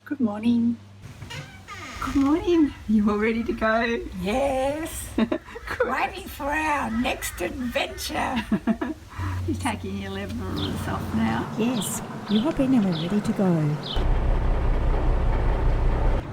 Good morning. Good morning. You all ready to go? Yes. Waiting for our next adventure. You're taking your levelers off now? Yes, you hop in and we're ready to go.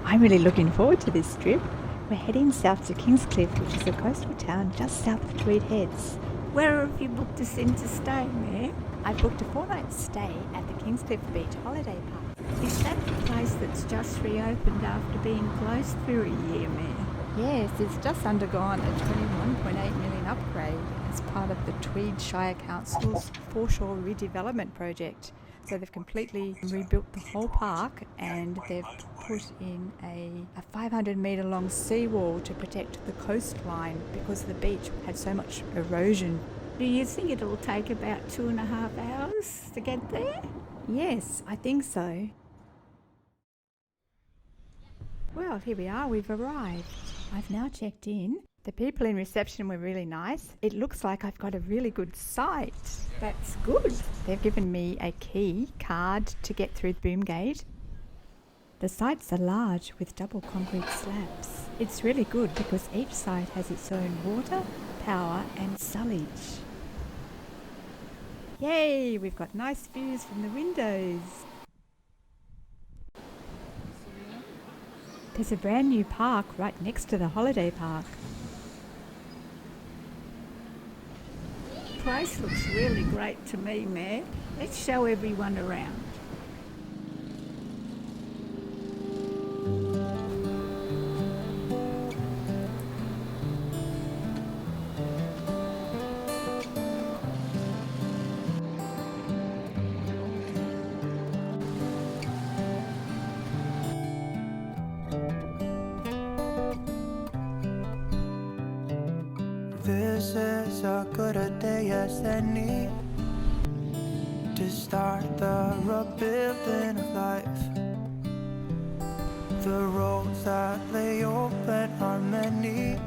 I'm really looking forward to this trip. We're heading south to Kingscliff, which is a coastal town just south of Tweed Heads. Where have you booked us in to stay, Mare? I've booked a 4-night stay at the Kingscliff Beach Holiday Park. Is that the place that's just reopened after being closed for a year, Mare? Yes, it's just undergone a $21.8 million upgrade as part of the Tweed Shire Council's foreshore redevelopment project. So they've completely rebuilt the whole park and they've put in a 500 metre long seawall to protect the coastline because the beach had so much erosion. Do you think it'll take about 2.5 hours to get there? Yes, I think so. Well, here we are, we've arrived. I've now checked in. The people in reception were really nice. It looks like I've got a really good site. That's good. They've given me a key card to get through the boom gate. The sites are large with double concrete slabs. It's really good because each site has its own water, power and sullage. Yay, we've got nice views from the windows. There's a brand new park right next to the holiday park. The place looks really great to me, Mare. Let's show everyone around. This is as good a day as any to start the rebuilding of life. The roads that lay open are many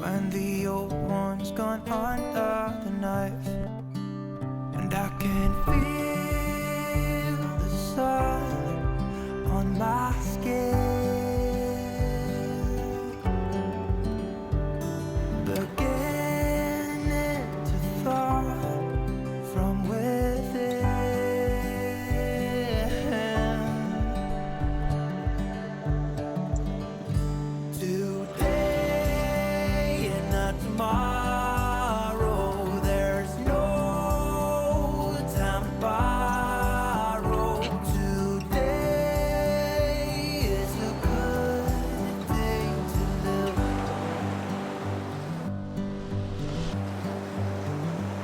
when the old one's gone under the knife. And I can feel the sun on my skin,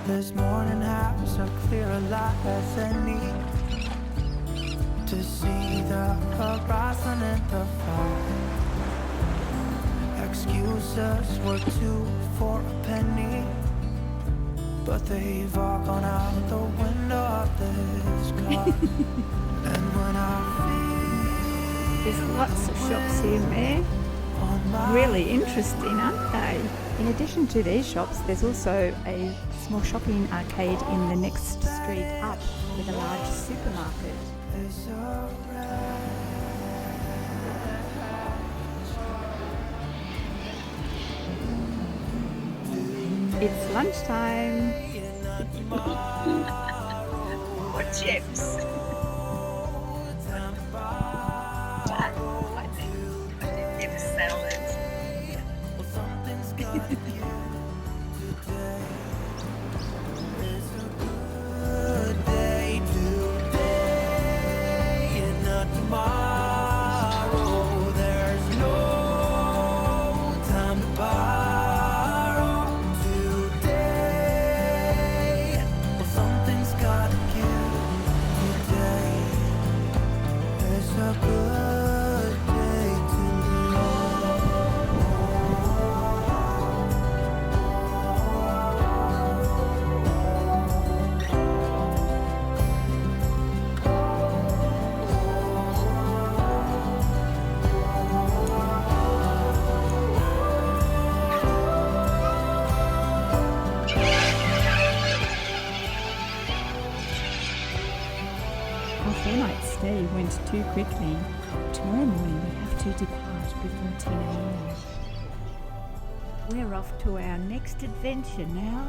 this morning has a clearer light as any to see the horizon and the fire. Excuses were 2 for a penny, but they've all gone out the window of this car. And when I feel There's lots of shops here, Mare. Really interesting, aren't they? In addition to these shops, there's also a small shopping arcade in the next street up with a large supermarket. It's lunchtime. What chips? I think it was salad. Our 4-night stay went 2 too quickly. Tomorrow morning we have to depart before 10 a.m. We're off to our next adventure now.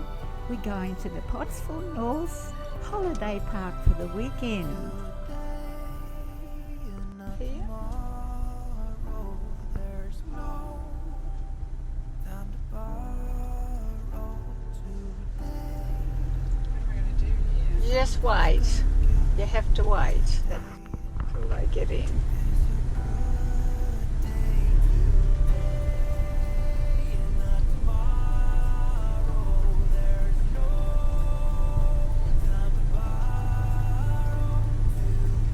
We're going to the Pottsville North Holiday Park for the weekend. Just wait. You have to wait until they get in.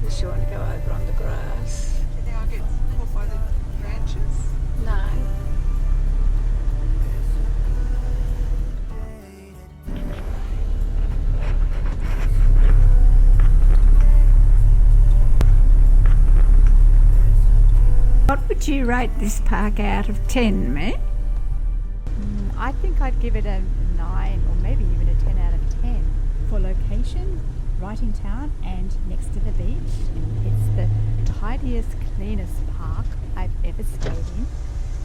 Just want to go over on the grass. Do you think I'll get caught by the branches? No. What would you rate this park out of 10, Matt? I think I'd give it a 9 or maybe even a 10 out of 10. For location, right in town and next to the beach. It's the tidiest, cleanest park I've ever stayed in,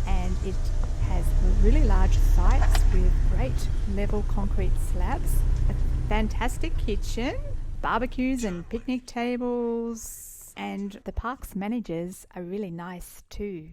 and it has really large sites with great level concrete slabs, a fantastic kitchen, barbecues and picnic tables, and the park's managers are really nice too.